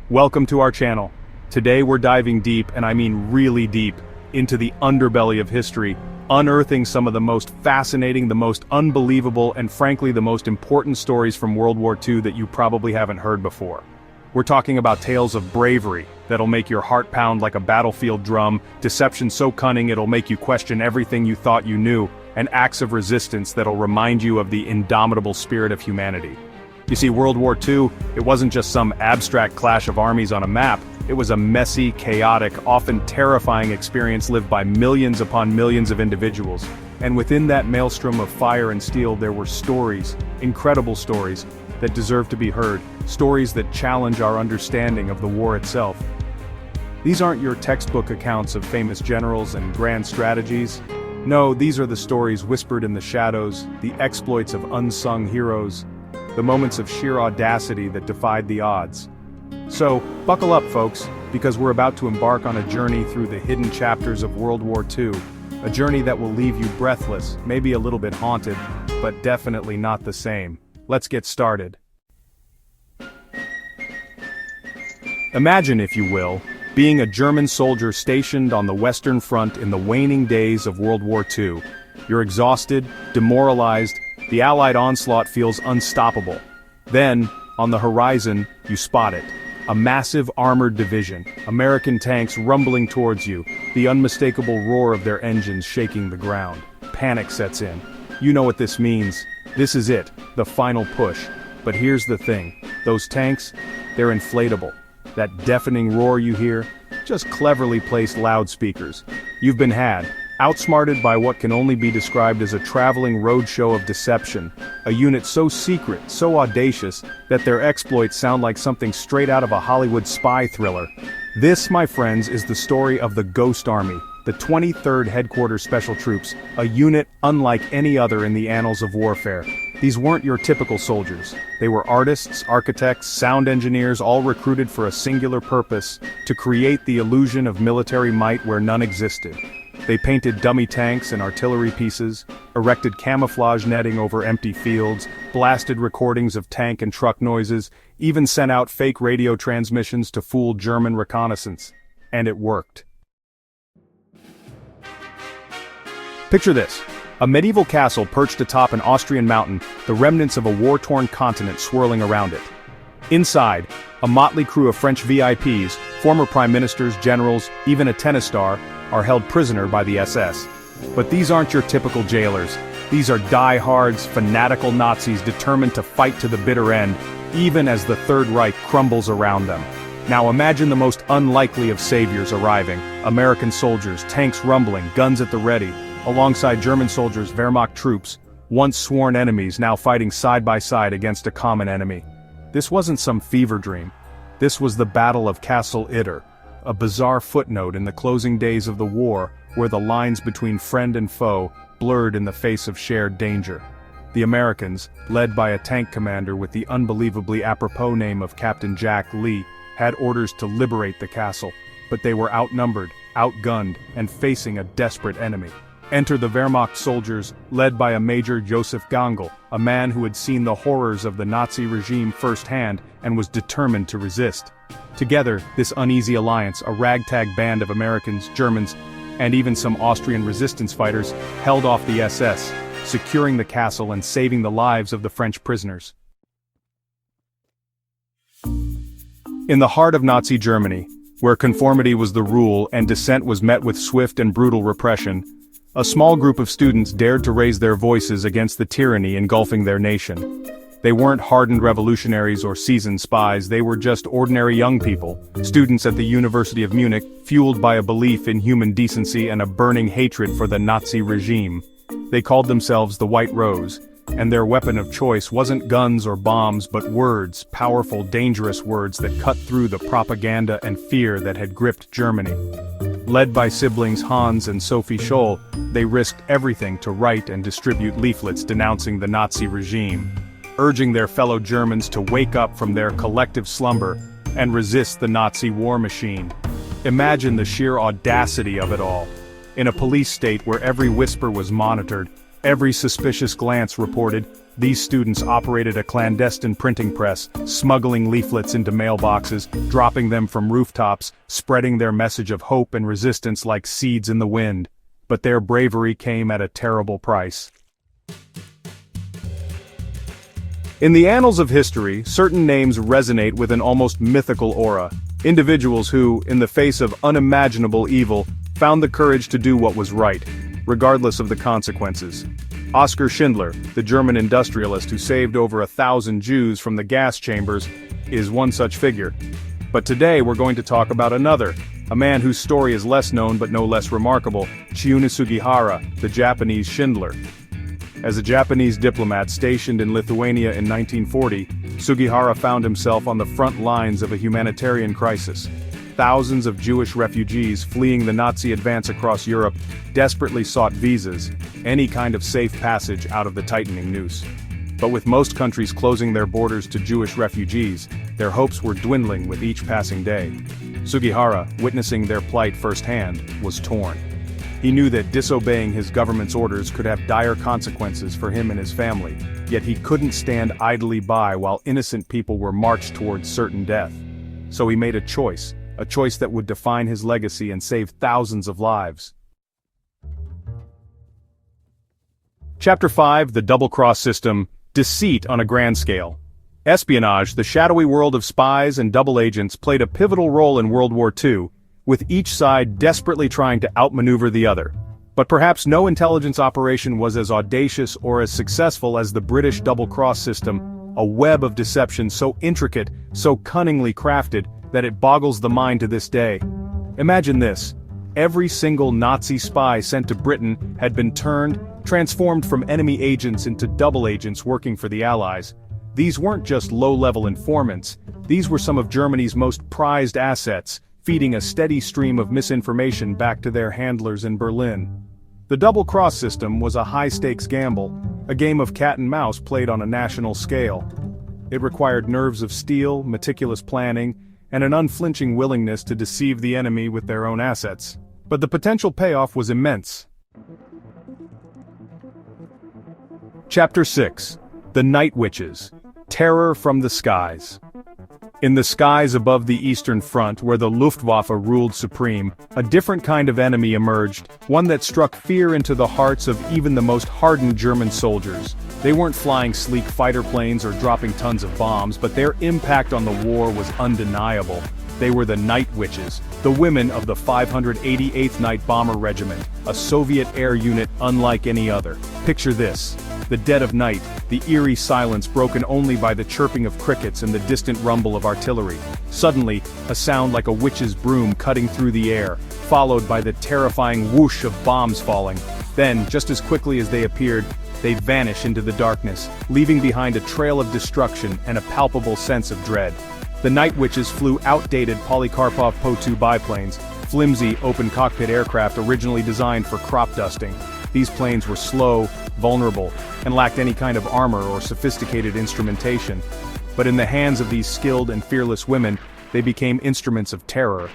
Welcome to our channel. Today we're diving deep, and I mean really deep, into the underbelly of history, unearthing some of the most fascinating, the most unbelievable, and frankly the most important stories from World War II that you probably haven't heard before. We're talking about tales of bravery that'll make your heart pound like a battlefield drum, deception so cunning it'll make you question everything you thought you knew, and acts of resistance that'll remind you of the indomitable spirit of humanity. You see, World War II, it wasn't just some abstract clash of armies on a map. It was a messy, chaotic, often terrifying experience lived by millions upon millions of individuals. And within that maelstrom of fire and steel there were stories, incredible stories, that deserve to be heard, stories that challenge our understanding of the war itself. These aren't your textbook accounts of famous generals and grand strategies. No, these are the stories whispered in the shadows, the exploits of unsung heroes, the moments of sheer audacity that defied the odds. So, buckle up folks, because we're about to embark on a journey through the hidden chapters of World War II, a journey that will leave you breathless, maybe a little bit haunted, but definitely not the same. Let's get started. Imagine, if you will, being a German soldier stationed on the Western Front in the waning days of World War II. You're exhausted, demoralized, the Allied onslaught feels unstoppable. Then, on the horizon, you spot it. A massive armored division, American tanks rumbling towards you, the unmistakable roar of their engines shaking the ground. Panic sets in. You know what this means. This is it, the final push. But here's the thing, those tanks, they're inflatable. That deafening roar you hear? Just cleverly placed loudspeakers. You've been had. Outsmarted by what can only be described as a traveling roadshow of deception, a unit so secret, so audacious, that their exploits sound like something straight out of a Hollywood spy thriller. This, my friends, is the story of the Ghost Army, the 23rd Headquarters Special Troops, a unit unlike any other in the annals of warfare. These weren't your typical soldiers. They were artists, architects, sound engineers, all recruited for a singular purpose, to create the illusion of military might where none existed. They painted dummy tanks and artillery pieces, erected camouflage netting over empty fields, blasted recordings of tank and truck noises, even sent out fake radio transmissions to fool German reconnaissance. And it worked. Picture this. A medieval castle perched atop an Austrian mountain, the remnants of a war-torn continent swirling around it. Inside, a motley crew of French VIPs, former prime ministers, generals, even a tennis star, are held prisoner by the SS. But these aren't your typical jailers. These are diehards, fanatical Nazis determined to fight to the bitter end, even as the Third Reich crumbles around them. Now imagine the most unlikely of saviors arriving, American soldiers, tanks rumbling, guns at the ready, alongside German soldiers, Wehrmacht troops, once sworn enemies now fighting side by side against a common enemy. This wasn't some fever dream. This was the Battle of Castle Itter, a bizarre footnote in the closing days of the war where the lines between friend and foe blurred in the face of shared danger. The Americans, led by a tank commander with the unbelievably apropos name of Captain Jack Lee, had orders to liberate the castle, but they were outnumbered, outgunned, and facing a desperate enemy. Enter the Wehrmacht soldiers, led by a Major Joseph Gangl, a man who had seen the horrors of the Nazi regime firsthand and was determined to resist. Together, this uneasy alliance, a ragtag band of Americans, Germans, and even some Austrian resistance fighters, held off the SS, securing the castle and saving the lives of the French prisoners. In the heart of Nazi Germany, where conformity was the rule and dissent was met with swift and brutal repression, a small group of students dared to raise their voices against the tyranny engulfing their nation. They weren't hardened revolutionaries or seasoned spies, they were just ordinary young people, students at the University of Munich, fueled by a belief in human decency and a burning hatred for the Nazi regime. They called themselves the White Rose, and their weapon of choice wasn't guns or bombs but words, powerful, dangerous words that cut through the propaganda and fear that had gripped Germany. Led by siblings Hans and Sophie Scholl, they risked everything to write and distribute leaflets denouncing the Nazi regime, urging their fellow Germans to wake up from their collective slumber and resist the Nazi war machine. Imagine the sheer audacity of it all. In a police state where every whisper was monitored, every suspicious glance reported, These students operated a clandestine printing press, smuggling leaflets into mailboxes, dropping them from rooftops, spreading their message of hope and resistance like seeds in the wind. But their bravery came at a terrible price. In the annals of history, certain names resonate with an almost mythical aura. Individuals who, in the face of unimaginable evil, found the courage to do what was right, regardless of the consequences. Oskar Schindler, the German industrialist who saved over 1,000 Jews from the gas chambers, is one such figure. But today we're going to talk about another, a man whose story is less known but no less remarkable, Chiune Sugihara, the Japanese Schindler. As a Japanese diplomat stationed in Lithuania in 1940, Sugihara found himself on the front lines of a humanitarian crisis. Thousands of Jewish refugees fleeing the Nazi advance across Europe desperately sought visas, any kind of safe passage out of the tightening noose. But with most countries closing their borders to Jewish refugees, their hopes were dwindling with each passing day. Sugihara, witnessing their plight firsthand, was torn. He knew that disobeying his government's orders could have dire consequences for him and his family, yet he couldn't stand idly by while innocent people were marched towards certain death. So he made a choice that would define his legacy and save thousands of lives. Chapter 5: The Double-Cross System, Deceit on a Grand Scale. Espionage, the shadowy world of spies and double agents, played a pivotal role in World War II, with each side desperately trying to outmaneuver the other. But perhaps no intelligence operation was as audacious or as successful as the British double-cross system, a web of deception so intricate, so cunningly crafted, that it boggles the mind to this day. Imagine this. Every single Nazi spy sent to Britain had been transformed from enemy agents into double agents working for the Allies. These weren't just low-level informants, these were some of Germany's most prized assets, feeding a steady stream of misinformation back to their handlers in Berlin. The double-cross system was a high-stakes gamble, a game of cat and mouse played on a national scale. It required nerves of steel, meticulous planning, and an unflinching willingness to deceive the enemy with their own assets. But the potential payoff was immense. Chapter 6: The Night Witches, Terror from the Skies. In the skies above the Eastern Front, where the Luftwaffe ruled supreme, a different kind of enemy emerged, one that struck fear into the hearts of even the most hardened German soldiers. They weren't flying sleek fighter planes or dropping tons of bombs, but their impact on the war was undeniable. They were the Night Witches, the women of the 588th Night Bomber Regiment, a Soviet air unit unlike any other. Picture this. The dead of night, the eerie silence broken only by the chirping of crickets and the distant rumble of artillery. Suddenly, a sound like a witch's broom cutting through the air, followed by the terrifying whoosh of bombs falling. Then, just as quickly as they appeared, they vanish into the darkness, leaving behind a trail of destruction and a palpable sense of dread. The Night Witches flew outdated Polikarpov Po-2 biplanes, flimsy, open-cockpit aircraft originally designed for crop dusting. These planes were slow, vulnerable, and lacked any kind of armor or sophisticated instrumentation. But in the hands of these skilled and fearless women, they became instruments of terror.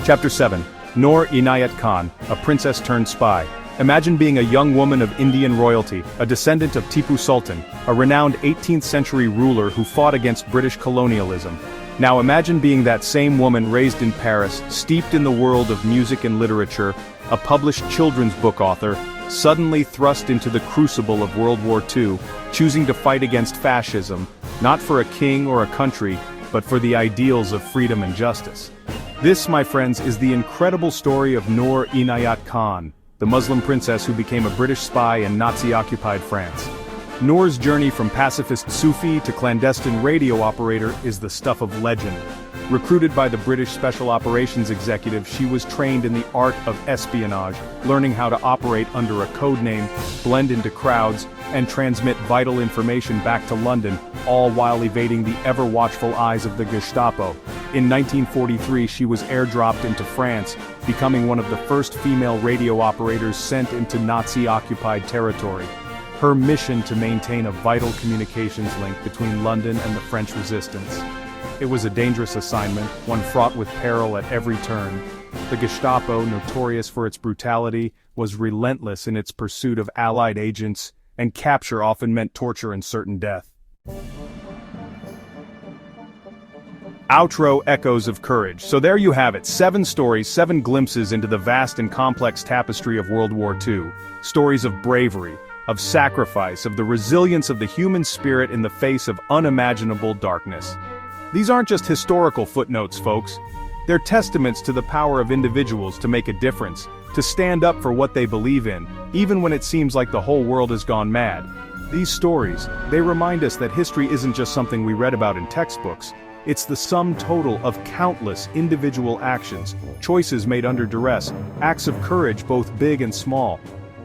Chapter 7: Noor Inayat Khan, a princess turned spy. Imagine being a young woman of Indian royalty, a descendant of Tipu Sultan, a renowned 18th century ruler who fought against British colonialism. Now imagine being that same woman raised in Paris, steeped in the world of music and literature, a published children's book author, suddenly thrust into the crucible of World War II, choosing to fight against fascism, not for a king or a country, but for the ideals of freedom and justice. This, my friends, is the incredible story of Noor Inayat Khan, the Muslim princess who became a British spy in Nazi-occupied France. Noor's journey from pacifist Sufi to clandestine radio operator is the stuff of legend. Recruited by the British Special Operations Executive, she was trained in the art of espionage, learning how to operate under a code name, blend into crowds, and transmit vital information back to London, all while evading the ever-watchful eyes of the Gestapo. In 1943, she was airdropped into France, becoming one of the first female radio operators sent into Nazi-occupied territory. Her mission to maintain a vital communications link between London and the French resistance. It was a dangerous assignment, one fraught with peril at every turn, The Gestapo, notorious for its brutality, was relentless in its pursuit of Allied agents, and capture often meant torture and certain death. Outro echoes of courage. So there you have it, 7 stories, 7 glimpses into the vast and complex tapestry of World War II. Stories of bravery, of sacrifice, of the resilience of the human spirit in the face of unimaginable darkness. These aren't just historical footnotes, folks. They're testaments to the power of individuals to make a difference, to stand up for what they believe in, even when it seems like the whole world has gone mad. These stories, they remind us that history isn't just something we read about in textbooks. It's the sum total of countless individual actions, choices made under duress, acts of courage both big and small.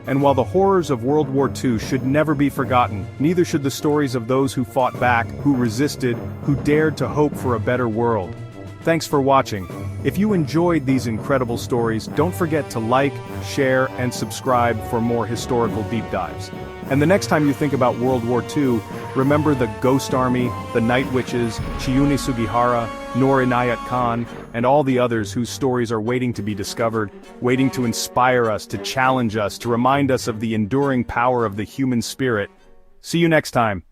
And while the horrors of World War II should never be forgotten, neither should the stories of those who fought back, who resisted, who dared to hope for a better world. Thanks for watching. If you enjoyed these incredible stories, don't forget to like, share, and subscribe for more historical deep dives. And the next time you think about World War II, remember the Ghost Army, the Night Witches, Chiune Sugihara, Noor Inayat Khan, and all the others whose stories are waiting to be discovered, waiting to inspire us, to challenge us, to remind us of the enduring power of the human spirit. See you next time.